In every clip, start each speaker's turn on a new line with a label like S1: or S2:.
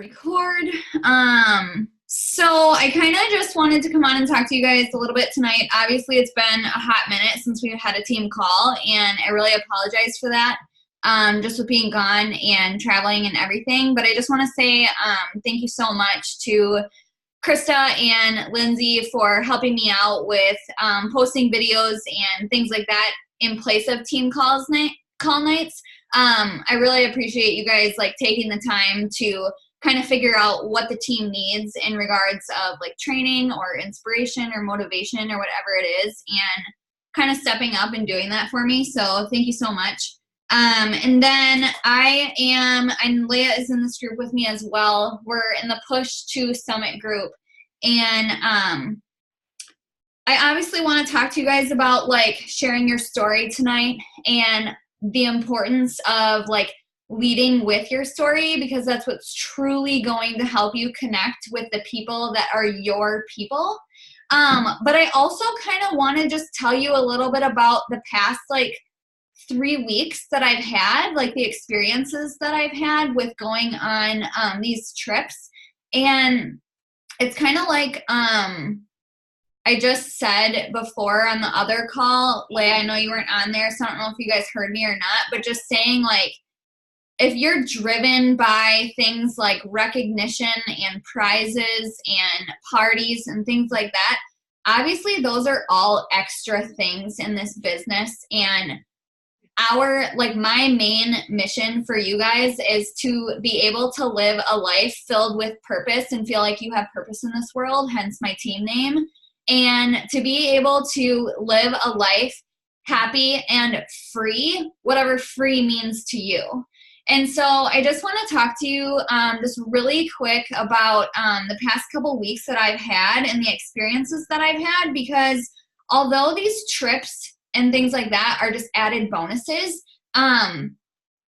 S1: Record. So I kind of just wanted to come on and talk to you guys a little bit tonight. Obviously, it's been a hot minute since we had a team call, and I really apologize for that, just with being gone and traveling and everything. But I just want to say thank you so much to Krista and Lindsay for helping me out with posting videos and things like that in place of team call nights. I really appreciate you guys taking the time to kind of figure out what the team needs in regards of training or inspiration or motivation or whatever it is, and kind of stepping up and doing that for me. So thank you so much. And then and Leah is in this group with me as well. We're in the Push to Summit group. And I obviously want to talk to you guys about sharing your story tonight and the importance of leading with your story, because that's what's truly going to help you connect with the people that are your people. But I also kind of want to just tell you a little bit about the past 3 weeks that I've had, the experiences that I've had with going on these trips. And it's kind of I just said before on the other call, Leah, I know you weren't on there, so I don't know if you guys heard me or not, but just saying if you're driven by things like recognition and prizes and parties and things like that, obviously those are all extra things in this business. And my main mission for you guys is to be able to live a life filled with purpose and feel like you have purpose in this world, hence my team name, and to be able to live a life happy and free, whatever free means to you. And so I just want to talk to you just really quick about the past couple weeks that I've had and the experiences that I've had, because although these trips and things like that are just added bonuses,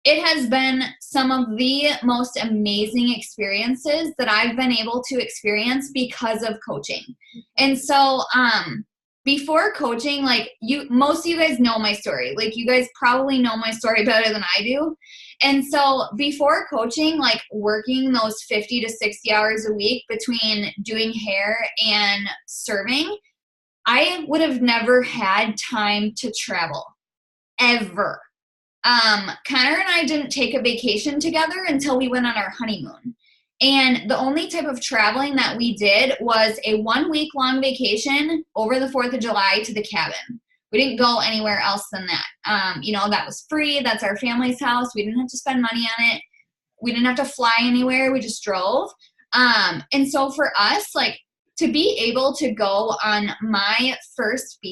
S1: it has been some of the most amazing experiences that I've been able to experience because of coaching. And so before coaching, most of you guys know my story. You guys probably know my story better than I do. And so before coaching, working those 50 to 60 hours a week between doing hair and serving, I would have never had time to travel, ever. Connor and I didn't take a vacation together until we went on our honeymoon. And the only type of traveling that we did was a 1 week long vacation over the 4th of July to the cabin. We didn't go anywhere else than that. That was free. That's our family's house. We didn't have to spend money on it. We didn't have to fly anywhere. We just drove. And so for us, to be able to go on my first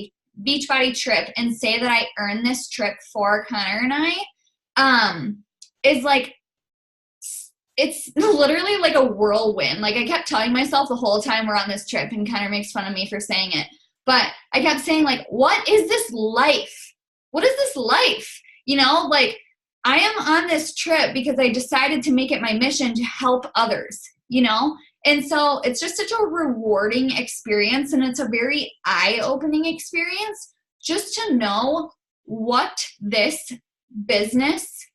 S1: Beachbody trip and say that I earned this trip for Connor and I, is it's literally like a whirlwind. I kept telling myself the whole time we're on this trip, and Connor makes fun of me for saying it, but I kept saying what is this life? What is this life? I am on this trip because I decided to make it my mission to help others, And so it's just such a rewarding experience, and it's a very eye-opening experience just to know what this business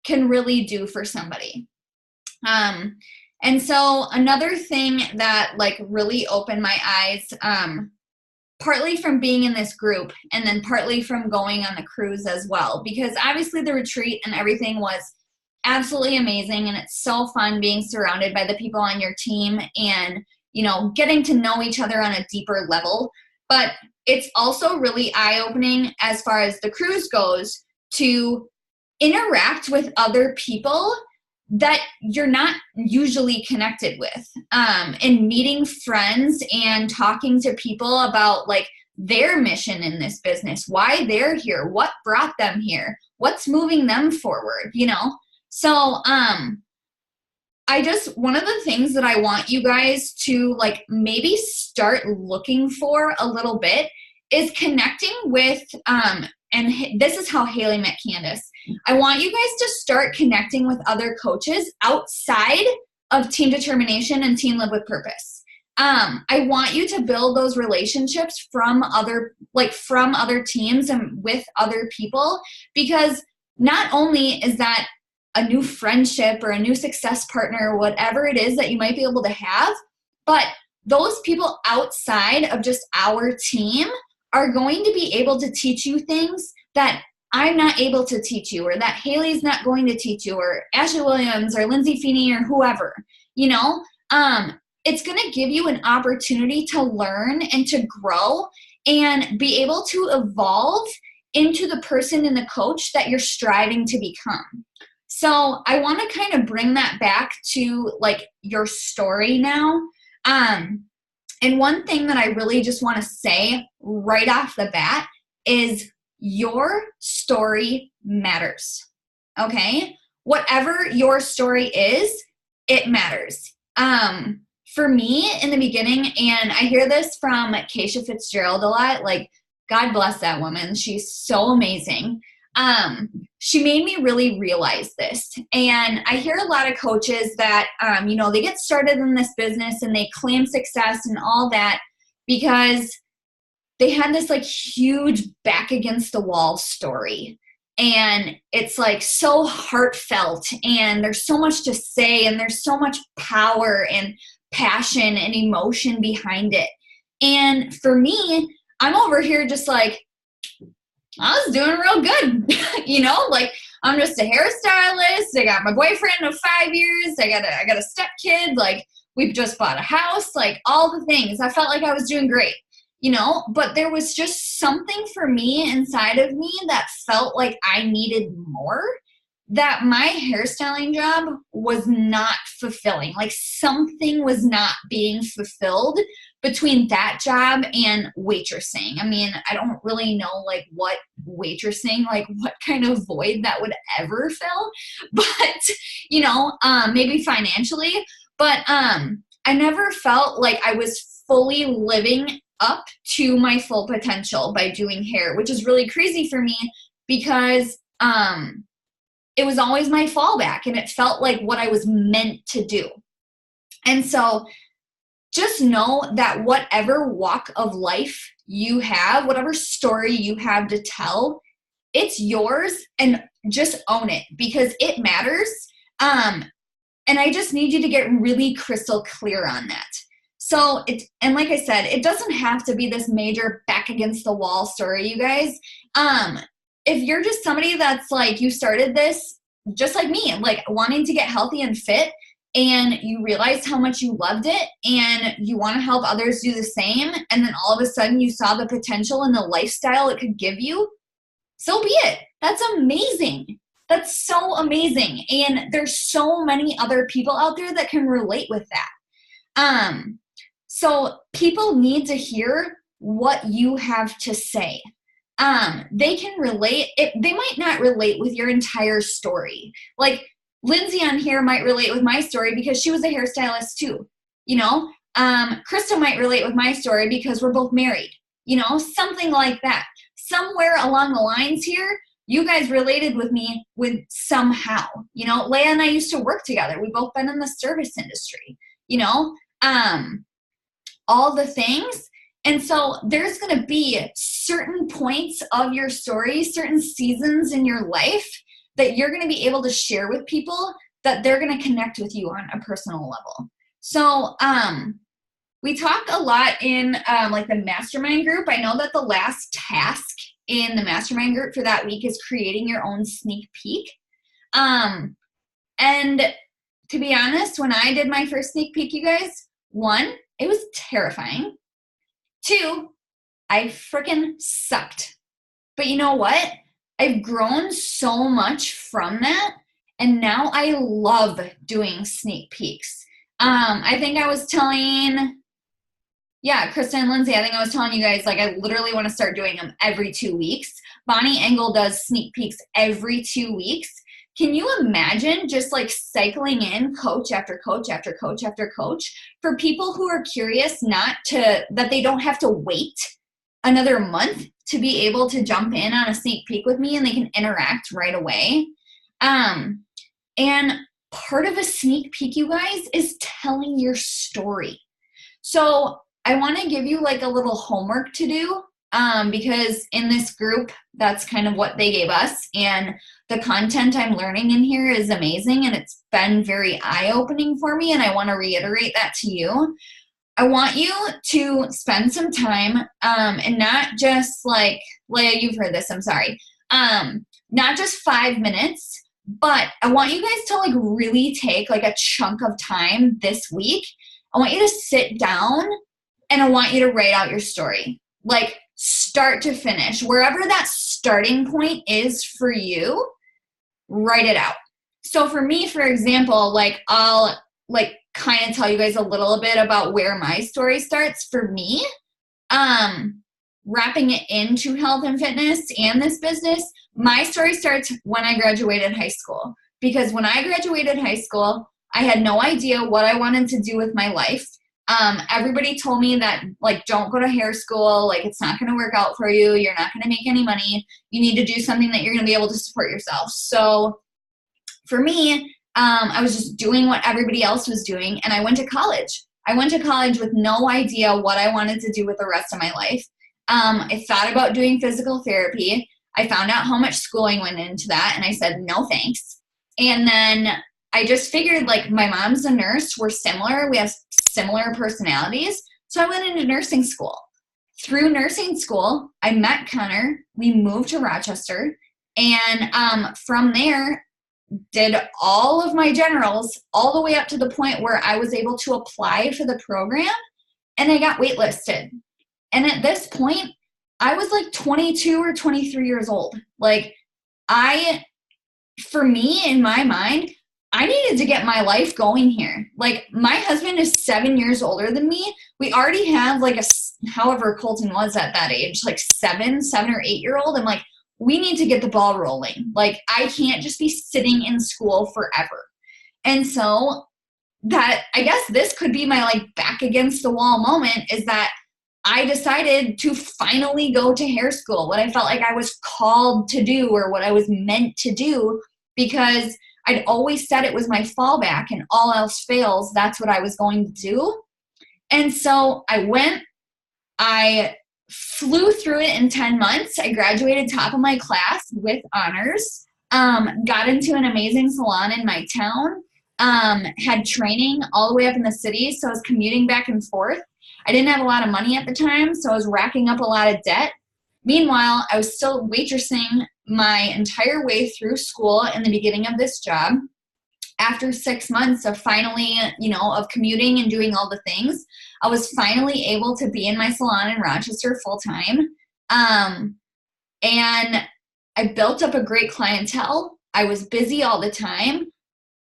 S1: can really do for somebody. And so another thing that really opened my eyes, partly from being in this group and then partly from going on the cruise as well, because obviously the retreat and everything was absolutely amazing, and it's so fun being surrounded by the people on your team and getting to know each other on a deeper level. But it's also really eye-opening as far as the cruise goes to interact with other people that you're not usually connected with, and meeting friends and talking to people about their mission in this business, why they're here, what brought them here, what's moving them forward, So, one of the things that I want you guys to maybe start looking for a little bit is connecting with, and this is how Haley met Candace. I want you guys to start connecting with other coaches outside of Team Determination and Team Live with Purpose. I want you to build those relationships from other teams and with other people, because not only is that a new friendship or a new success partner, whatever it is that you might be able to have. But those people outside of just our team are going to be able to teach you things that I'm not able to teach you, or that Haley's not going to teach you, or Ashley Williams or Lindsay Feeney or whoever, it's going to give you an opportunity to learn and to grow and be able to evolve into the person and the coach that you're striving to become. So I want to kind of bring that back to like your story now. And one thing that I really just want to say right off the bat is your story matters. Okay? Whatever your story is, it matters. For me in the beginning, and I hear this from Keisha Fitzgerald a lot, like, God bless that woman. She's so amazing. She made me really realize this. And I hear a lot of coaches that, they get started in this business and they claim success and all that because they had this like huge back against the wall story. And it's like so heartfelt and there's so much to say and there's so much power and passion and emotion behind it. And for me, I'm over here just like, I was doing real good, like I'm just a hairstylist. I got my boyfriend of 5 years. I got a step kid. Like we've just bought a house, like all the things. I felt like I was doing great, but there was just something for me inside of me that felt like I needed more, that my hairstyling job was not fulfilling. Like something was not being fulfilled between that job and waitressing. I mean, I don't really know like what waitressing, like what kind of void that would ever fill, but maybe financially, but I never felt like I was fully living up to my full potential by doing hair, which is really crazy for me because it was always my fallback and it felt like what I was meant to do. And so just know that whatever walk of life you have, whatever story you have to tell, it's yours, and just own it because it matters. And I just need you to get really crystal clear on that. So and like I said, it doesn't have to be this major back against the wall story, you guys. If you're just somebody that's like, you started this just like me, like wanting to get healthy and fit, and you realized how much you loved it and you want to help others do the same, and then all of a sudden you saw the potential and the lifestyle it could give you, so be it. That's amazing. That's so amazing. And there's so many other people out there that can relate with that. So people need to hear what you have to say. They can relate. They might not relate with your entire story. Like Lindsay on here might relate with my story because she was a hairstylist too. Krista might relate with my story because we're both married, something like that. Somewhere along the lines here, you guys related with me with somehow, Leah and I used to work together. We've both been in the service industry, all the things. And so there's going to be certain points of your story, certain seasons in your life that you're going to be able to share with people that they're going to connect with you on a personal level. So we talk a lot in like the mastermind group. I know that the last task in the mastermind group for that week is creating your own sneak peek. And to be honest, when I did my first sneak peek, you guys, 1, it was terrifying. 2, I freaking sucked. But you know what? I've grown so much from that, and now I love doing sneak peeks. I think I was telling, Krista and Lindsay, I think I was telling you guys, like, I literally want to start doing them every 2 weeks. Bonnie Engel does sneak peeks every 2 weeks. Can you imagine just like cycling in coach after coach after coach after coach for people who are curious that they don't have to wait another month to be able to jump in on a sneak peek with me and they can interact right away. And part of a sneak peek, you guys, is telling your story. So I want to give you like a little homework to do because in this group, that's kind of what they gave us. And the content I'm learning in here is amazing and it's been very eye-opening for me, and I want to reiterate that to you. I want you to spend some time and not just like, Leah, you've heard this, I'm sorry. Not just 5 minutes, but I want you guys to like really take like a chunk of time this week. I want you to sit down and I want you to write out your story, like start to finish. Wherever that starting point is for you, write it out. So for me, for example, like I'll like kind of tell you guys a little bit about where my story starts. For me, wrapping it into health and fitness and this business, my story starts when I graduated high school. Because when I graduated high school, I had no idea what I wanted to do with my life. Everybody told me that, like, don't go to hair school. Like, it's not going to work out for you. You're not going to make any money. You need to do something that you're going to be able to support yourself. So for me, I was just doing what everybody else was doing, and I went to college. I went to college with no idea what I wanted to do with the rest of my life. I thought about doing physical therapy. I found out how much schooling went into that, and I said, no thanks. And then I just figured, like, my mom's a nurse. We're similar. We have similar personalities. So I went into nursing school. Through nursing school, I met Connor. We moved to Rochester. And from there, did all of my generals all the way up to the point where I was able to apply for the program, and I got waitlisted. And at this point, I was like 22 or 23 years old. Like, for me, in my mind, I needed to get my life going here. Like, my husband is 7 years older than me. We already have like however Colton was at that age, like 7 or 8 year old. I'm like, we need to get the ball rolling. Like, I can't just be sitting in school forever. And so that, I guess this could be my like back against the wall moment, is that I decided to finally go to hair school, what I felt like I was called to do or what I was meant to do, because I'd always said it was my fallback, and all else fails, that's what I was going to do. And so I went, I flew through it in 10 months. I graduated top of my class with honors, got into an amazing salon in my town, had training all the way up in the city. So I was commuting back and forth. I didn't have a lot of money at the time, so I was racking up a lot of debt. Meanwhile, I was still waitressing my entire way through school in the beginning of this job. After 6 months of finally, of commuting and doing all the things, I was finally able to be in my salon in Rochester full time. And I built up a great clientele. I was busy all the time,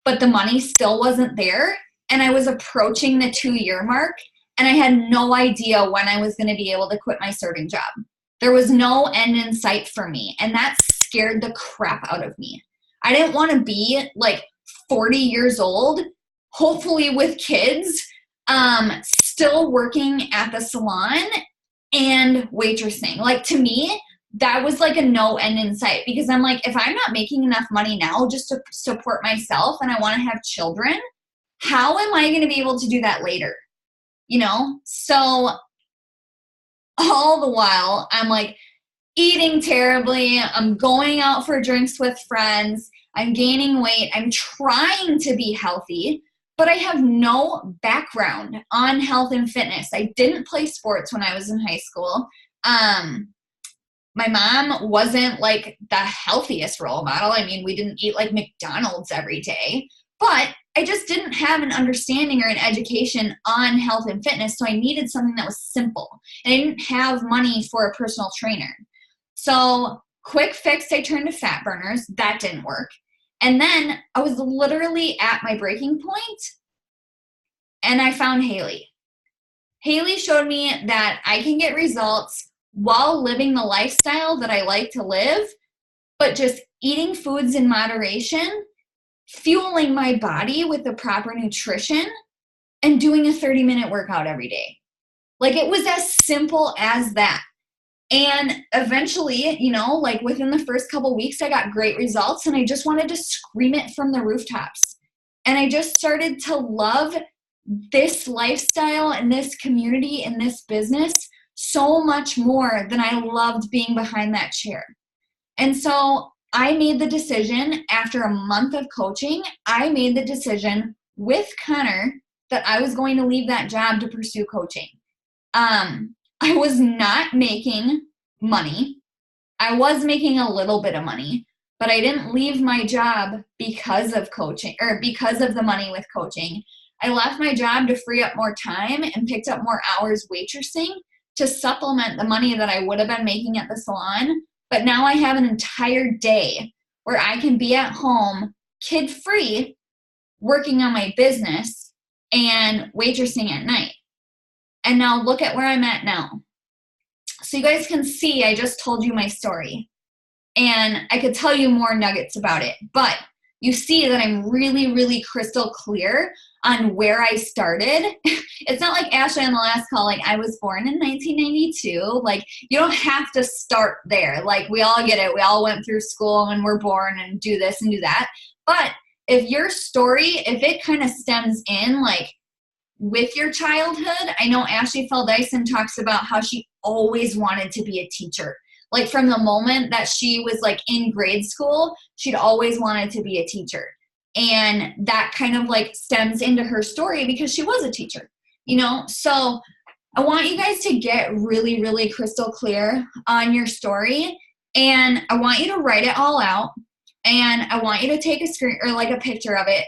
S1: but the money still wasn't there. And I was approaching the 2-year mark, and I had no idea when I was going to be able to quit my serving job. There was no end in sight for me, and that scared the crap out of me. I didn't want to be like 40 years old, hopefully with kids, still working at the salon and waitressing. Like, to me, that was like a no end in sight, because I'm like, if I'm not making enough money now just to support myself and I want to have children, how am I going to be able to do that later? So all the while I'm like eating terribly. I'm going out for drinks with friends. I'm gaining weight. I'm trying to be healthy, but I have no background on health and fitness. I didn't play sports when I was in high school. My mom wasn't like the healthiest role model. I mean, we didn't eat like McDonald's every day, but I just didn't have an understanding or an education on health and fitness. So I needed something that was simple, and I didn't have money for a personal trainer. So quick fix, I turned to fat burners. That didn't work. And then I was literally at my breaking point, and I found Haley. Haley showed me that I can get results while living the lifestyle that I like to live, but just eating foods in moderation, fueling my body with the proper nutrition, and doing a 30-minute workout every day. Like, it was as simple as that. And eventually, like within the first couple weeks, I got great results, and I just wanted to scream it from the rooftops. And I just started to love this lifestyle and this community and this business so much more than I loved being behind that chair. And so I made the decision after a month of coaching, I made the decision with Connor that I was going to leave that job to pursue coaching. I was not making money. I was making a little bit of money, but I didn't leave my job because of coaching or because of the money with coaching. I left my job to free up more time and picked up more hours waitressing to supplement the money that I would have been making at the salon. But now I have an entire day where I can be at home, kid-free, working on my business and waitressing at night. And now look at where I'm at now. So you guys can see I just told you my story. And I could tell you more nuggets about it. But you see that I'm really, really crystal clear on where I started. It's not like Ashley on the last call, like I was born in 1992. Like you don't have to start there. Like we all get it. We all went through school and we're born and do this and do that. But if your story, if it kind of stems in like with your childhood, I know Ashley Feldison talks about how she always wanted to be a teacher. Like from the moment that she was like in grade school, she'd always wanted to be a teacher. And that kind of like stems into her story because she was a teacher, you know? So I want you guys to get really, really crystal clear on your story. And I want you to write it all out. And I want you to take a screen or like a picture of it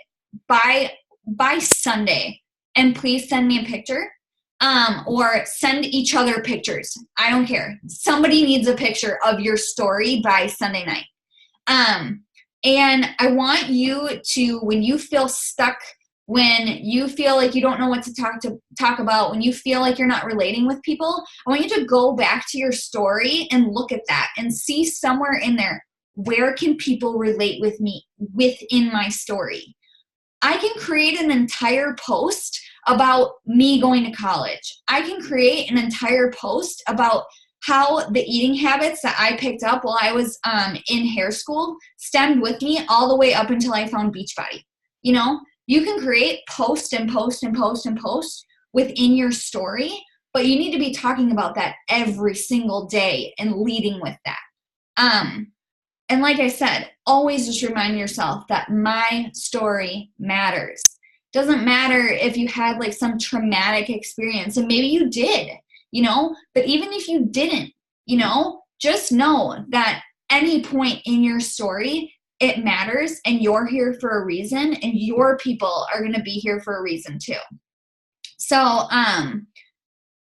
S1: by Sunday. And please send me a picture. Or send each other pictures. I don't care. Somebody needs a picture of your story by Sunday night. And I want you to, when you feel stuck, when you feel like you don't know what to talk about, when you feel like you're not relating with people, I want you to go back to your story and look at that and see somewhere in there, where can people relate with me within my story? I can create an entire post about me going to college. I can create an entire post about how the eating habits that I picked up while I was in hair school stemmed with me all the way up until I found Beachbody. You know, you can create post and post and post and post within your story, but you need to be talking about that every single day and leading with that. And like I said, always just remind yourself that my story matters. Doesn't matter if you had like some traumatic experience, and maybe you did, you know, but even if you didn't, you know, just know that any point in your story, it matters, and you're here for a reason, and your people are going to be here for a reason too. So,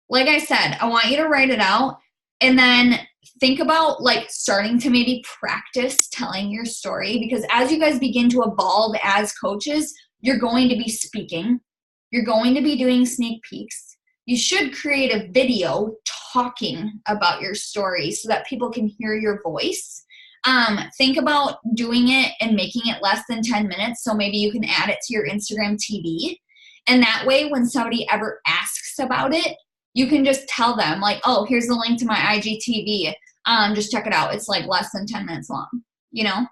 S1: like I said, I want you to write it out and then think about like starting to maybe practice telling your story, because as you guys begin to evolve as coaches, you're going to be speaking. You're going to be doing sneak peeks. You should create a video talking about your story so that people can hear your voice. Think about doing it and making it less than 10 minutes. So maybe you can add it to your Instagram TV. And that way, when somebody ever asks about it, you can just tell them like, oh, here's the link to my IGTV. Just check it out. It's like less than 10 minutes long, you know?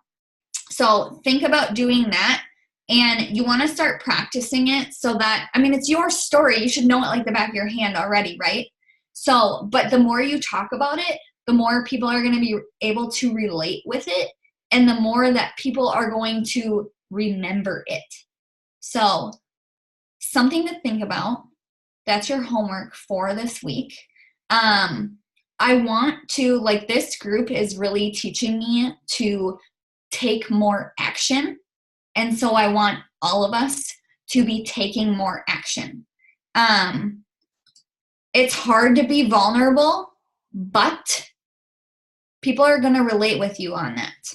S1: So think about doing that. And you want to start practicing it so that, I mean, it's your story. You should know it like the back of your hand already, right? So, but the more you talk about it, the more people are going to be able to relate with it. And the more that people are going to remember it. So, something to think about. That's your homework for this week. I want to, like, this group is really teaching me to take more action. And so I want all of us to be taking more action. It's hard to be vulnerable, but people are going to relate with you on that.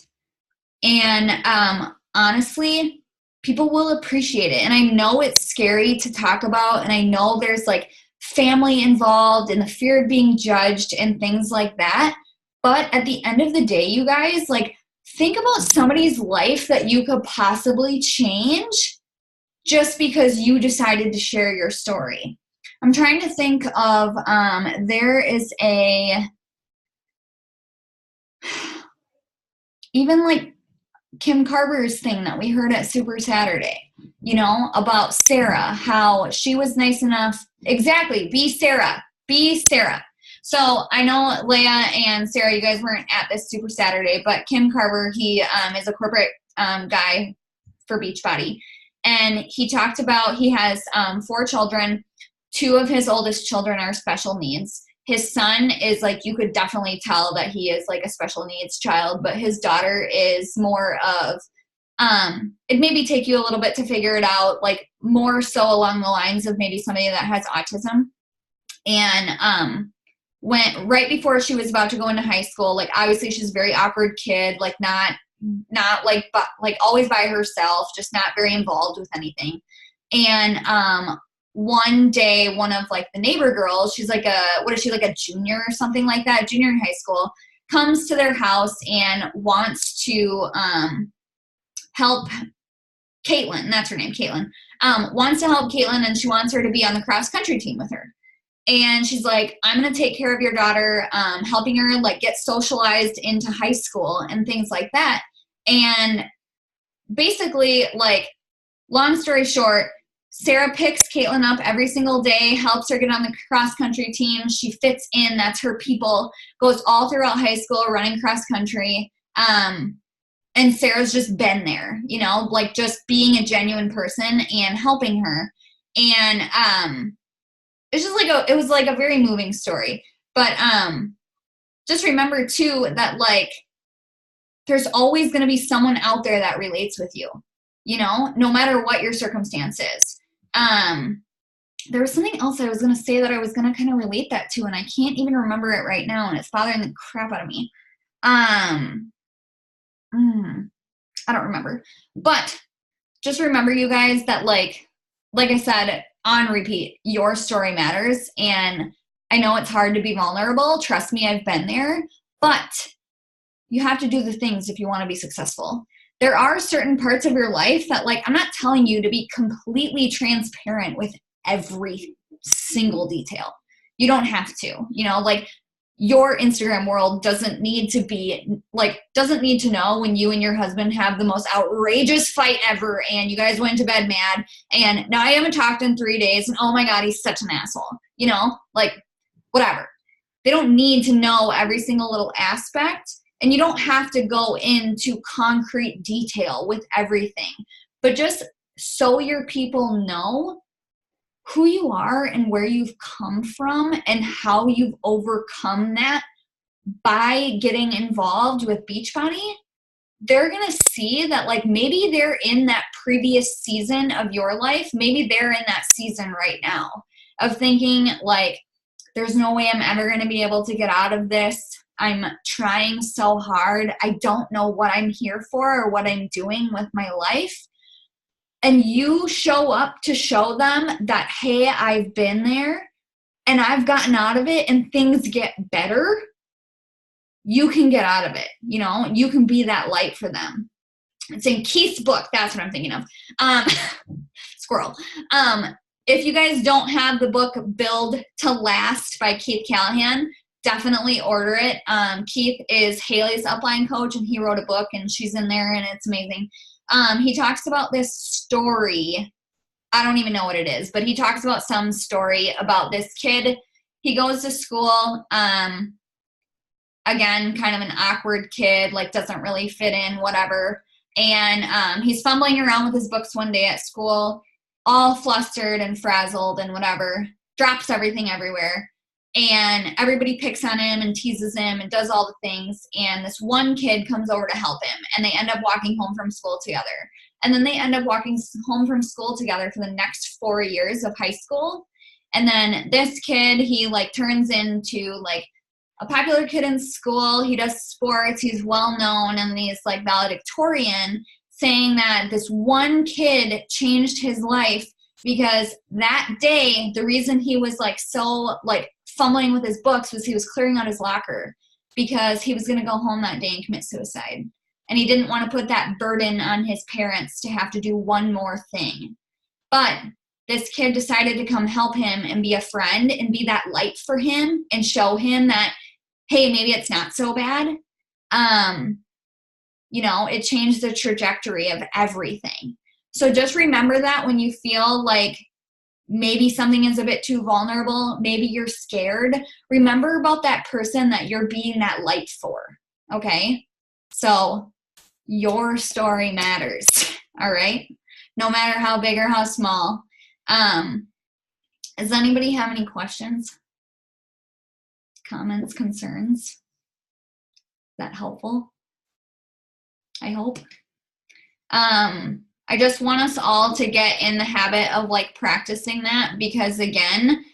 S1: And honestly, people will appreciate it. And I know it's scary to talk about, and I know there's like family involved and the fear of being judged and things like that. But at the end of the day, you guys, like, think about somebody's life that you could possibly change just because you decided to share your story. I'm trying to think of, there is even like Kim Carver's thing that we heard at Super Saturday, you know, about Sarah, how she was nice enough. Exactly. Be Sarah. Be Sarah. So I know Leah and Sarah, you guys weren't at this Super Saturday, but Kim Carver, he is a corporate guy for Beachbody. And he talked about he has 4 children. 2 of his oldest children are special needs. His son is like, you could definitely tell that he is like a special needs child, but his daughter is more of, it maybe take you a little bit to figure it out, like more so along the lines of maybe somebody that has autism. And went right before she was about to go into high school. Like obviously she's a very awkward kid, like not like, but like always by herself, just not very involved with anything. And one day, one of like the neighbor girls, she's like what is she, like a junior or something like that, junior in high school, comes to their house and wants to help Caitlin. That's her name, Caitlin. Wants to help Caitlin, and she wants her to be on the cross country team with her. And she's like, I'm going to take care of your daughter, helping her like get socialized into high school and things like that. And basically, like, long story short, Sarah picks Caitlin up every single day, helps her get on the cross country team. She fits in. That's her people. Goes all throughout high school running cross country. And Sarah's just been there, you know, like just being a genuine person and helping her. And it's just like it was like a very moving story. But just remember too that like there's always going to be someone out there that relates with you, you know, no matter what your circumstance is. There was something else I was going to say that I was going to kind of relate that to, and I can't even remember it right now, and it's bothering the crap out of me. I don't remember. But just remember, you guys, that like I said, on repeat, your story matters. And I know it's hard to be vulnerable. Trust me, I've been there. But you have to do the things if you want to be successful. There are certain parts of your life that, like, I'm not telling you to be completely transparent with every single detail. You don't have to, you know, like your Instagram world doesn't need to know when you and your husband have the most outrageous fight ever and you guys went to bed mad and now I haven't talked in 3 days and oh my God, he's such an asshole, you know, like whatever. They don't need to know every single little aspect, and you don't have to go into concrete detail with everything, but just so your people know who you are and where you've come from and how you've overcome that by getting involved with Beachbody. They're going to see that like maybe they're in that previous season of your life. Maybe they're in that season right now of thinking like, there's no way I'm ever going to be able to get out of this. I'm trying so hard. I don't know what I'm here for or what I'm doing with my life. And you show up to show them that, hey, I've been there and I've gotten out of it and things get better. You can get out of it. You know, you can be that light for them. It's in Keith's book. That's what I'm thinking of. Squirrel. If you guys don't have the book Build to Last by Keith Callahan, definitely order it. Keith is Haley's upline coach and he wrote a book and she's in there and it's amazing. He talks about this story. I don't even know what it is, but he talks about some story about this kid. He goes to school, again, kind of an awkward kid, like doesn't really fit in, whatever. And he's fumbling around with his books one day at school, all flustered and frazzled and whatever, drops everything everywhere. And everybody picks on him and teases him and does all the things. And this one kid comes over to help him. And they end up walking home from school together. And then they end up walking home from school together for the next 4 years of high school. And then this kid, he like turns into like a popular kid in school. He does sports. He's well known. And he's like valedictorian, saying that this one kid changed his life because that day, the reason he was like so like fumbling with his books was he was clearing out his locker because he was going to go home that day and commit suicide. And he didn't want to put that burden on his parents to have to do one more thing. But this kid decided to come help him and be a friend and be that light for him and show him that, hey, maybe it's not so bad. You know, it changed the trajectory of everything. So just remember that when you feel like maybe something is a bit too vulnerable. Maybe you're scared. Remember about that person that you're being that light for, okay? So your story matters, all right? No matter how big or how small. Does anybody have any questions, comments, concerns? Is that helpful? I hope. I just want us all to get in the habit of like practicing that, because again,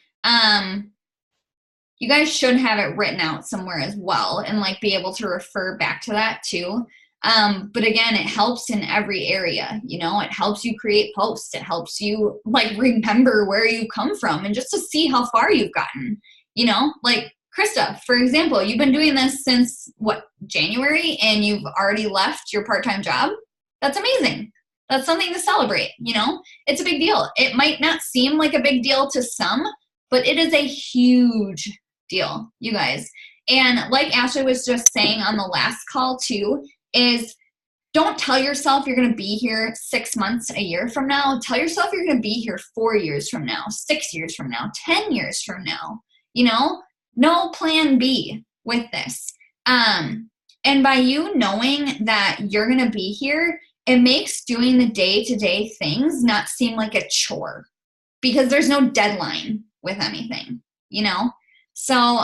S1: you guys should have it written out somewhere as well and like be able to refer back to that too. But again, it helps in every area, you know, it helps you create posts. It helps you like remember where you come from and just to see how far you've gotten, you know, like Krista, for example, you've been doing this since what, January, and you've already left your part-time job. That's amazing. That's something to celebrate, you know? It's a big deal. It might not seem like a big deal to some, but it is a huge deal, you guys. And like Ashley was just saying on the last call too, is don't tell yourself you're going to be here 6 months, a year from now. Tell yourself you're going to be here 4 years from now, 6 years from now, 10 years from now, you know? No plan B with this. And by you knowing that you're going to be here, it makes doing the day-to-day things not seem like a chore, because there's no deadline with anything, you know? So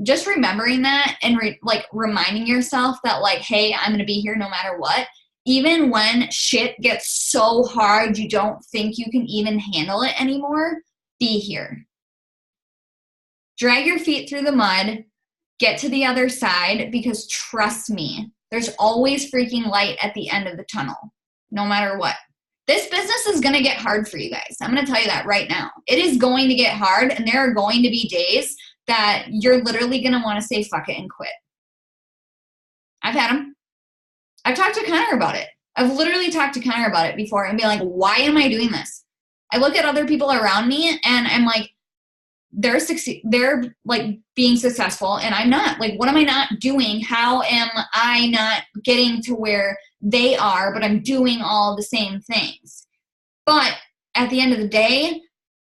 S1: just remembering that and like reminding yourself that like, hey, I'm going to be here no matter what. Even when shit gets so hard you don't think you can even handle it anymore, be here. Drag your feet through the mud, get to the other side, because trust me, there's always freaking light at the end of the tunnel, no matter what. This business is going to get hard for you guys. I'm going to tell you that right now. It is going to get hard, and there are going to be days that you're literally going to want to say fuck it and quit. I've had them. I've talked to Connor about it. I've literally talked to Connor about it before and be like, why am I doing this? I look at other people around me and I'm like, they're like being successful and I'm not. Like, what am I not doing? How am I not getting to where they are, but I'm doing all the same things? But at the end of the day,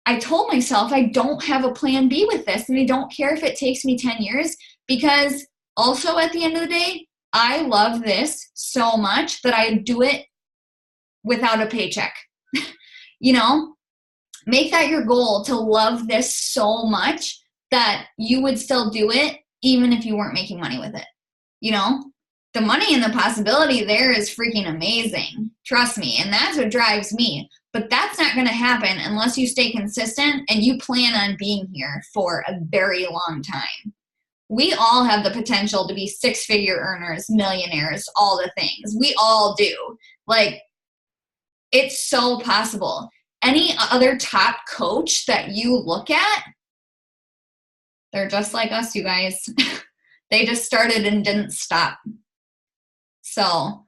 S1: I told myself I don't have a plan B with this, and I don't care if it takes me 10 years, because also at the end of the day, I love this so much that I do it without a paycheck. You know? Make that your goal, to love this so much that you would still do it even if you weren't making money with it. You know, the money and the possibility there is freaking amazing. Trust me. And that's what drives me. But that's not going to happen unless you stay consistent and you plan on being here for a very long time. We all have the potential to be six-figure earners, millionaires, all the things. We all do. Like, it's so possible. Any other top coach that you look at, they're just like us, you guys. They just started and didn't stop. So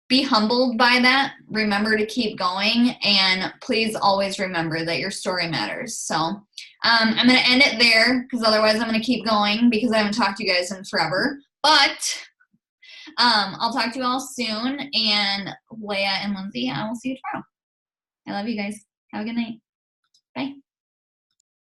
S1: be humbled by that. Remember to keep going. And please always remember that your story matters. So I'm going to end it there, because otherwise I'm going to keep going, because I haven't talked to you guys in forever. But I'll talk to you all soon. And Leah and Lindsay, I will see you tomorrow. I love you guys. Have a good night. Bye.